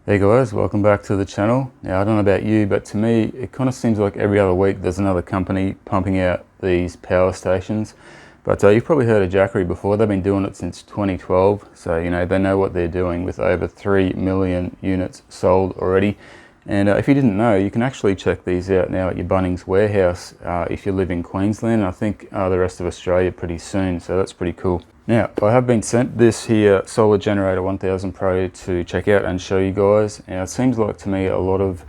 Hey guys, welcome back to the channel. Now I don't know about you, but to me it kind of seems like every other week there's another company pumping out these power stations. But you've probably heard of Jackery before. They've been doing it since 2012, so you know they know what they're doing with over 3 million units sold already. And if you didn't know, you can actually check these out now at your Bunnings warehouse if you live in Queensland, and I think the rest of Australia pretty soon, so that's pretty cool. Now, I have been sent this here Solar Generator 1000 Pro to check out and show you guys. Now, it seems like to me a lot of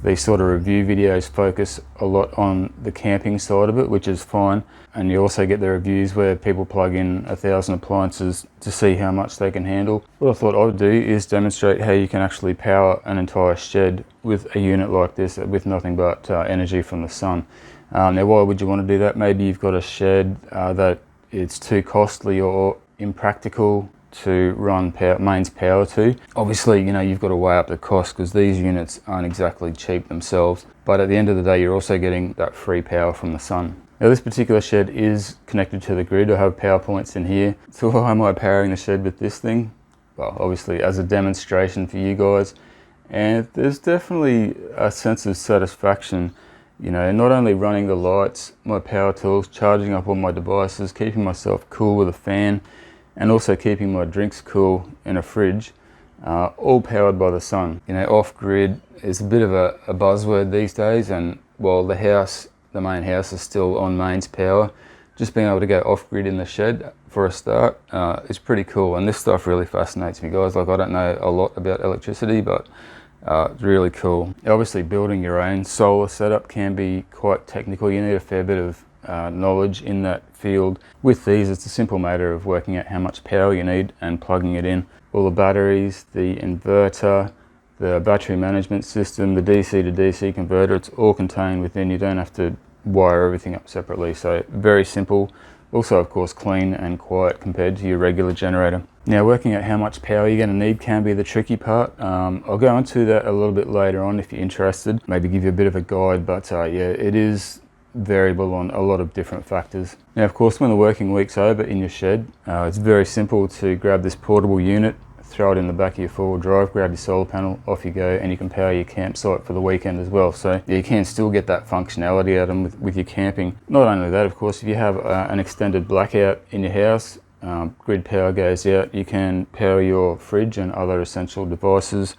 these sort of review videos focus a lot on the camping side of it, which is fine. And you also get the reviews where people plug in 1,000 appliances to see how much they can handle. What I thought I would do is demonstrate how you can actually power an entire shed with a unit like this with nothing but energy from the sun. Now, why would you want to do that? Maybe you've got a shed that it's too costly or impractical to run mains power to. Obviously, you know, you've got to weigh up the cost because these units aren't exactly cheap themselves, but at the end of the day you're also getting that free power from the sun. Now this particular shed is connected to the grid. I have power points in here. So why am I powering the shed with this thing? Well, obviously as a demonstration for you guys, and there's definitely a sense of satisfaction, you know, not only running the lights, my power tools, charging up all my devices, keeping myself cool with a fan, and also keeping my drinks cool in a fridge, all powered by the sun. You know, off-grid is a bit of a buzzword these days, and while the main house is still on mains power, just being able to go off-grid in the shed for a start is pretty cool. And this stuff really fascinates me, guys. Like, I don't know a lot about electricity, but it's really cool. Obviously, building your own solar setup can be quite technical. You need a fair bit of knowledge in that field. With these, it's a simple matter of working out how much power you need and plugging it in. All the batteries, the inverter, the battery management system, the DC to DC converter, it's all contained within. You don't have to wire everything up separately. So very simple. Also, of course, clean and quiet compared to your regular generator. Now, working out how much power you're going to need can be the tricky part. I'll go into that a little bit later on if you're interested. Maybe give you a bit of a guide, but yeah, it is variable on a lot of different factors. Now, of course, when the working week's over in your shed, it's very simple to grab this portable unit, throw it in the back of your four-wheel drive, grab your solar panel, off you go, and you can power your campsite for the weekend as well. So yeah, you can still get that functionality out of them with your camping. Not only that, of course, if you have an extended blackout in your house, grid power goes out, you can power your fridge and other essential devices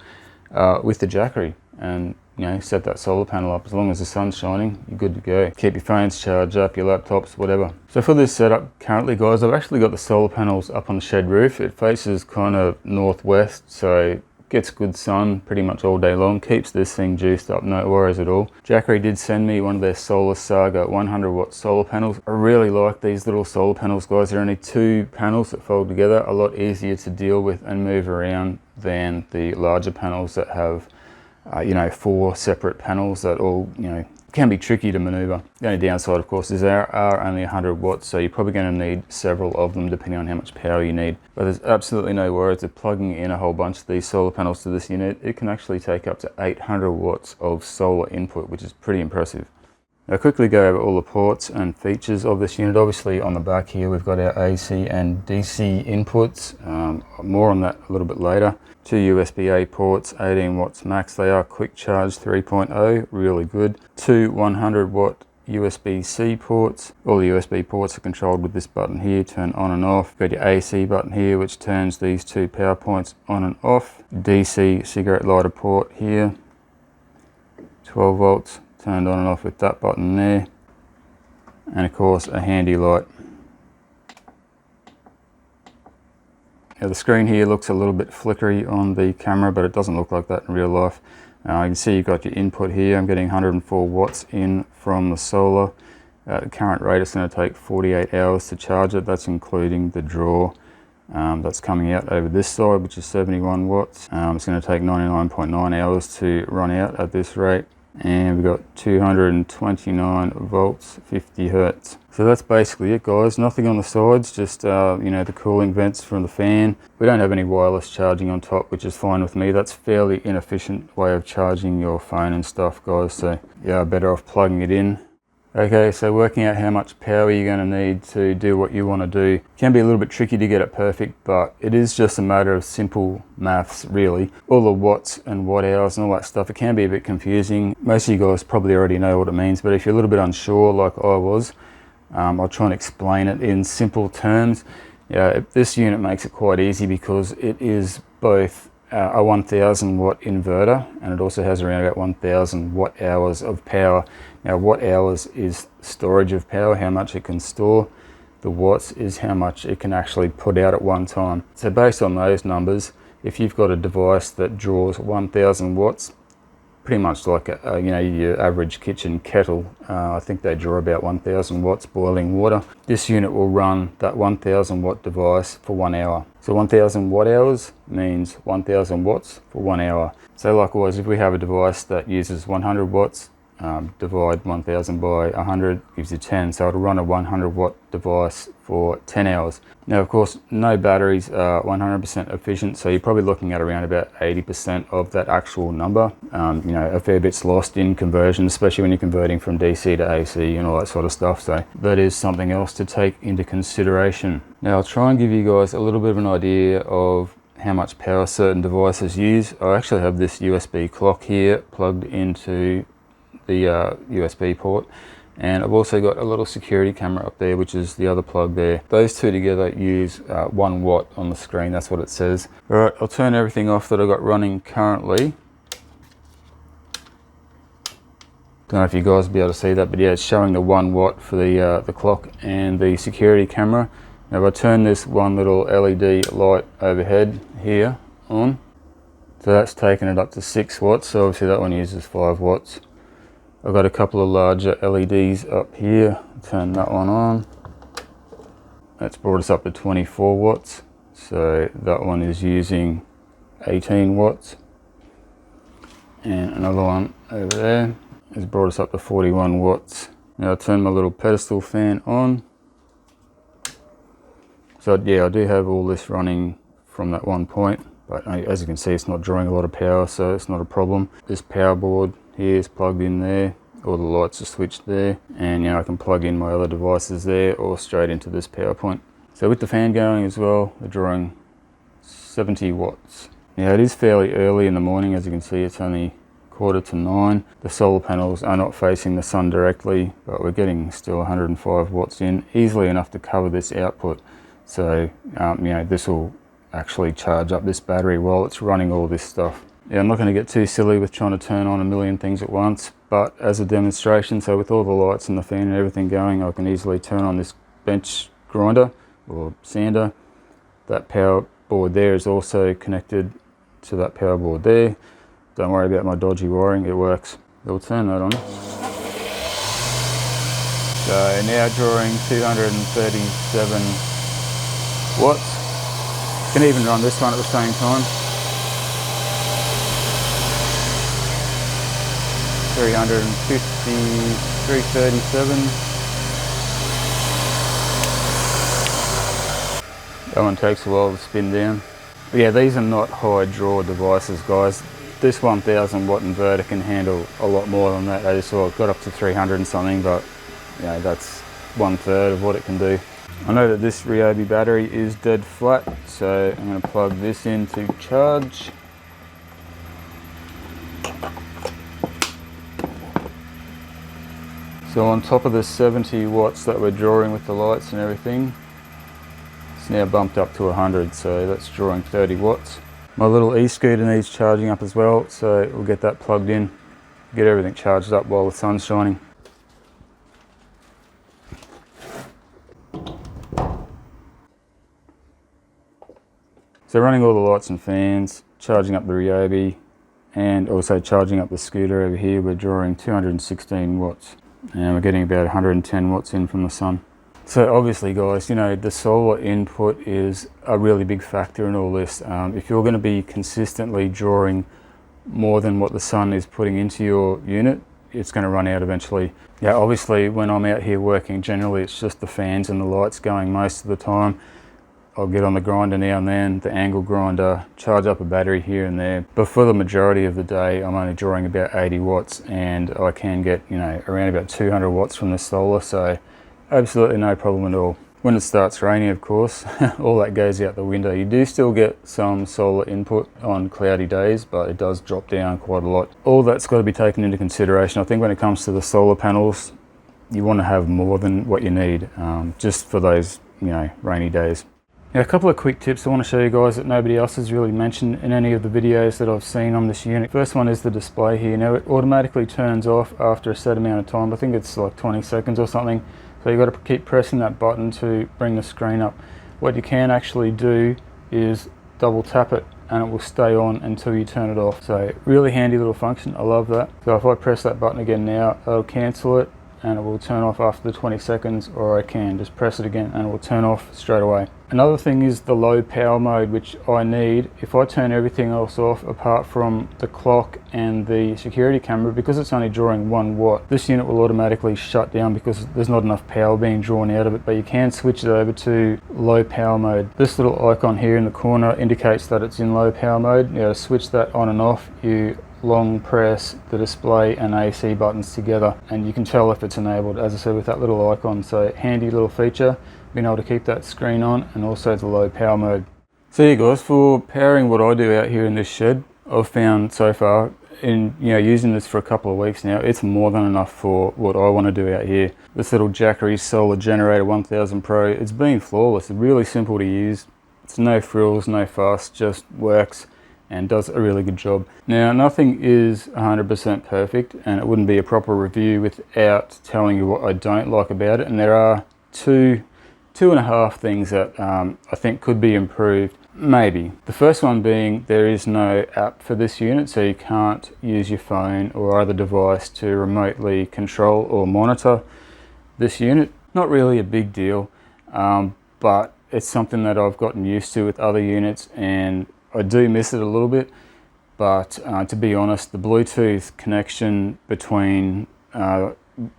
with the Jackery, and you know, set that solar panel up. As long as the sun's shining, you're good to go. Keep your phones charged up, your laptops, whatever. So for this setup currently, guys, I've actually got the solar panels up on the shed roof. It faces kind of northwest, so gets good sun pretty much all day long. Keeps this thing juiced up, no worries at all. Jackery did send me one of their Solar Saga 100 watt solar panels. I really like these little solar panels, guys. They're only 2 panels that fold together, a lot easier to deal with and move around than the larger panels that have you know, 4 separate panels that all, you know, can be tricky to maneuver. The only downside, of course, is they are only 100 watts, so you're probably going to need several of them depending on how much power you need. But there's absolutely no worries of plugging in a whole bunch of these solar panels to this unit. It can actually take up to 800 watts of solar input, which is pretty impressive. Now, quickly go over all the ports and features of this unit. Obviously, on the back here, we've got our AC and DC inputs. More on that a little bit later. 2 USB-A ports, 18 watts max. They are quick charge 3.0, really good. 2 100 watt USB-C ports. All the USB ports are controlled with this button here, turn on and off. Got your AC button here, which turns these 2 power points on and off. DC cigarette lighter port here, 12 volts. Turned on and off with that button there, and of course a handy light. Now the screen here looks a little bit flickery on the camera, but it doesn't look like that in real life. You can see you've got your input here. I'm getting 104 watts in from the solar. At the current rate, it's going to take 48 hours to charge it. That's including the draw that's coming out over this side, which is 71 watts. It's going to take 99.9 hours to run out at this rate. And we've got 229 volts, 50 hertz. So that's basically it, guys. Nothing on the sides, just you know, the cooling vents from the fan. We don't have any wireless charging on top, which is fine with me. That's fairly inefficient way of charging your phone and stuff, guys. So yeah, better off plugging it in Okay, so working out how much power you're going to need to do what you want to do can be a little bit tricky to get it perfect, but it is just a matter of simple maths, really. All the watts and watt hours and all that stuff, it can be a bit confusing. Most of you guys probably already know what it means, but if you're a little bit unsure like I was, I'll try and explain it in simple terms. This unit makes it quite easy because it is both a 1000 watt inverter, and it also has around about 1000 watt hours of power. Now, watt hours is storage of power, how much it can store. The watts is how much it can actually put out at one time. So based on those numbers, if you've got a device that draws 1000 watts, pretty much like your average kitchen kettle, I think they draw about 1000 watts boiling water. This unit will run that 1000 watt device for 1 hour. So 1000 watt hours means 1000 watts for 1 hour. So likewise, if we have a device that uses 100 watts, divide 1000 by 100 gives you 10, so it'll run a 100 watt device for 10 hours. Now, of course, no batteries are 100% efficient, so you're probably looking at around about 80% of that actual number. A fair bit's lost in conversion, especially when you're converting from DC to AC and all that sort of stuff, so that is something else to take into consideration. Now, I'll try and give you guys a little bit of an idea of how much power certain devices use. I actually have this USB clock here plugged into the USB port, and I've also got a little security camera up there, which is the other plug there. Those two together use 1 watt on the screen, that's what it says. Alright, I'll turn everything off that I've got running currently. Don't know if you guys will be able to see that, but yeah, it's showing the 1 watt for the clock and the security camera. Now if I turn this one little LED light overhead here on, so that's taking it up to 6 watts, so obviously that one uses 5 watts. I've got a couple of larger LEDs up here. Turn that one on. That's brought us up to 24 watts. So that one is using 18 watts. And another one over there has brought us up to 41 watts. Now I'll turn my little pedestal fan on. So yeah, I do have all this running from that one point, but as you can see, it's not drawing a lot of power, so it's not a problem. This power board here is plugged in there, all the lights are switched there, and I can plug in my other devices there or straight into this power point. So with the fan going as well, they're drawing 70 watts. Now it is fairly early in the morning, as you can see it's only 8:45. The solar panels are not facing the sun directly, but we're getting still 105 watts in, easily enough to cover this output. So this will actually charge up this battery while it's running all this stuff. Yeah, I'm not going to get too silly with trying to turn on a million things at once, but as a demonstration, so with all the lights and the fan and everything going, I can easily turn on this bench grinder or sander. That power board there is also connected to that power board there. Don't worry about my dodgy wiring, it works. We'll turn that on. So now drawing 237 watts. Can even run this one at the same time. 350, 337. That one takes a while to spin down. But yeah, these are not high draw devices, guys. This 1000 watt inverter can handle a lot more than that. I just saw it got up to 300 and something, but that's 1/3 of what it can do. I know that this Ryobi battery is dead flat, so I'm going to plug this in to charge. So on top of the 70 watts that we're drawing with the lights and everything, it's now bumped up to 100, so that's drawing 30 watts. My little e-scooter needs charging up as well, so we'll get that plugged in, get everything charged up while the sun's shining. So running all the lights and fans, charging up the Ryobi, and also charging up the scooter over here, we're drawing 216 watts. And we're getting about 110 watts in from the sun. So obviously guys, the solar input is a really big factor in all this. If you're going to be consistently drawing more than what the sun is putting into your unit, it's going to run out eventually. Yeah, obviously when I'm out here working, generally it's just the fans and the lights going most of the time. I'll get on the grinder now and then, the angle grinder, charge up a battery here and there. But for the majority of the day, I'm only drawing about 80 watts and I can get, you know, around about 200 watts from the solar, so absolutely no problem at all. When it starts raining, of course, all that goes out the window. You do still get some solar input on cloudy days, but it does drop down quite a lot. All that's got to be taken into consideration. I think when it comes to the solar panels, you want to have more than what you need, just for those, you know, rainy days. Now, a couple of quick tips I want to show you guys that nobody else has really mentioned in any of the videos that I've seen on this unit. First one is the display here. Now, it automatically turns off after a set amount of time. I think it's like 20 seconds or something. So you've got to keep pressing that button to bring the screen up. What you can actually do is double tap it and it will stay on until you turn it off. So really handy little function, I love that. So if I press that button again now, it'll cancel it and it will turn off after the 20 seconds, or I can just press it again and it will turn off straight away. Another thing is the low power mode, which I need. If I turn everything else off apart from the clock and the security camera, because it's only drawing 1 watt, this unit will automatically shut down because there's not enough power being drawn out of it. But you can switch it over to low power mode. This little icon here in the corner indicates that it's in low power mode. You know, to switch that on and off, you long press the display and AC buttons together and you can tell if it's enabled, as I said, with that little icon. So handy little feature, being able to keep that screen on, and also the low power mode. So yeah guys, for powering what I do out here in this shed, I've found so far, in using this for a couple of weeks now, it's more than enough for what I want to do out here. This little Jackery Solar Generator 1000 Pro, it's been flawless. It's really simple to use. It's no frills, no fuss, just works and does a really good job. Now, nothing is 100% perfect, and it wouldn't be a proper review without telling you what I don't like about it. And there are two and a half things that I think could be improved, maybe. The first one being there is no app for this unit, so you can't use your phone or other device to remotely control or monitor this unit. Not really a big deal, but it's something that I've gotten used to with other units, and I do miss it a little bit. But to be honest, the Bluetooth connection between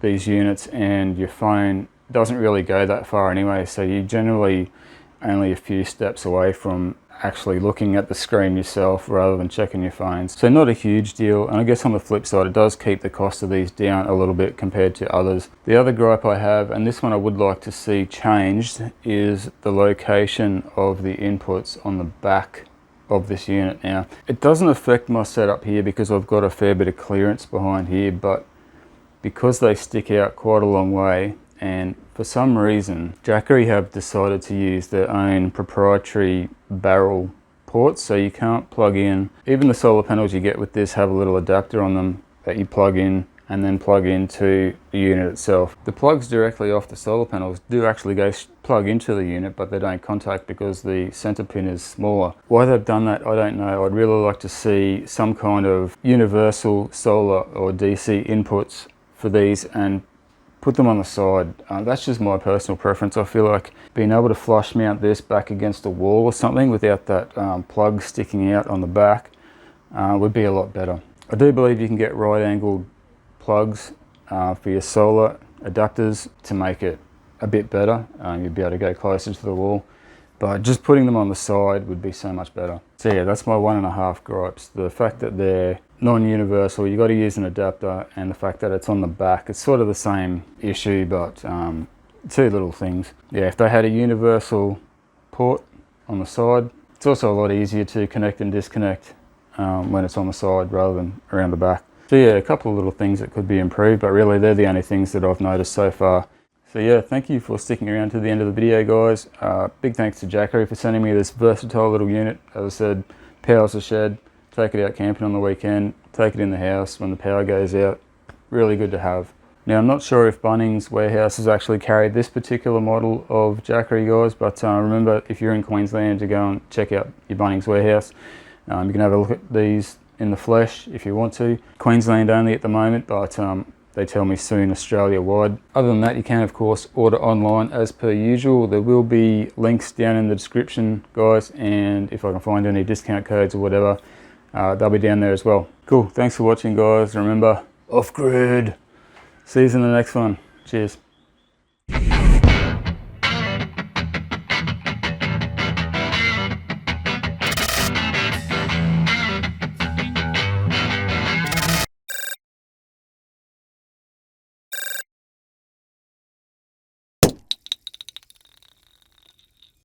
these units and your phone doesn't really go that far anyway, so you're generally only a few steps away from actually looking at the screen yourself rather than checking your phones. So not a huge deal, and I guess on the flip side it does keep the cost of these down a little bit compared to others. The other gripe I have, and this one I would like to see changed, is the location of the inputs on the back of this unit. Now, it doesn't affect my setup here because I've got a fair bit of clearance behind here, but because they stick out quite a long way, and for some reason Jackery have decided to use their own proprietary barrel ports, so you can't plug in. Even the solar panels you get with this have a little adapter on them that you plug in and then plug into the unit itself. The plugs directly off the solar panels do actually go plug into the unit, but they don't contact because the center pin is smaller. Why they've done that, I don't know. I'd really like to see some kind of universal solar or DC inputs for these and put them on the side. That's just my personal preference. I feel like being able to flush mount this back against a wall or something without that plug sticking out on the back would be a lot better. I do believe you can get right angled plugs for your solar adapters to make it a bit better. You'd be able to go closer to the wall, but just putting them on the side would be so much better. So yeah, that's my 1.5 gripes. The fact that they're non-universal, you got to use an adapter, and the fact that it's on the back, it's sort of the same issue, but two little things. Yeah, if they had a universal port on the side, it's also a lot easier to connect and disconnect when it's on the side rather than around the back. So yeah, a couple of little things that could be improved, but really they're the only things that I've noticed so far. So yeah, thank you for sticking around to the end of the video, guys. Big thanks to Jackery for sending me this versatile little unit. As I said, powers the shed, take it out camping on the weekend, take it in the house when the power goes out. Really good to have. Now, I'm not sure if Bunnings Warehouse has actually carried this particular model of Jackery, guys, but remember, if you're in Queensland, to go and check out your Bunnings Warehouse. You can have a look at these in the flesh if you want to. Queensland only at the moment, but they tell me soon Australia wide. Other than that, you can of course order online as per usual. There will be links down in the description, guys, and if I can find any discount codes or whatever, they'll be down there as well. Cool, thanks for watching, guys. Remember, off grid. See you in the next one. Cheers.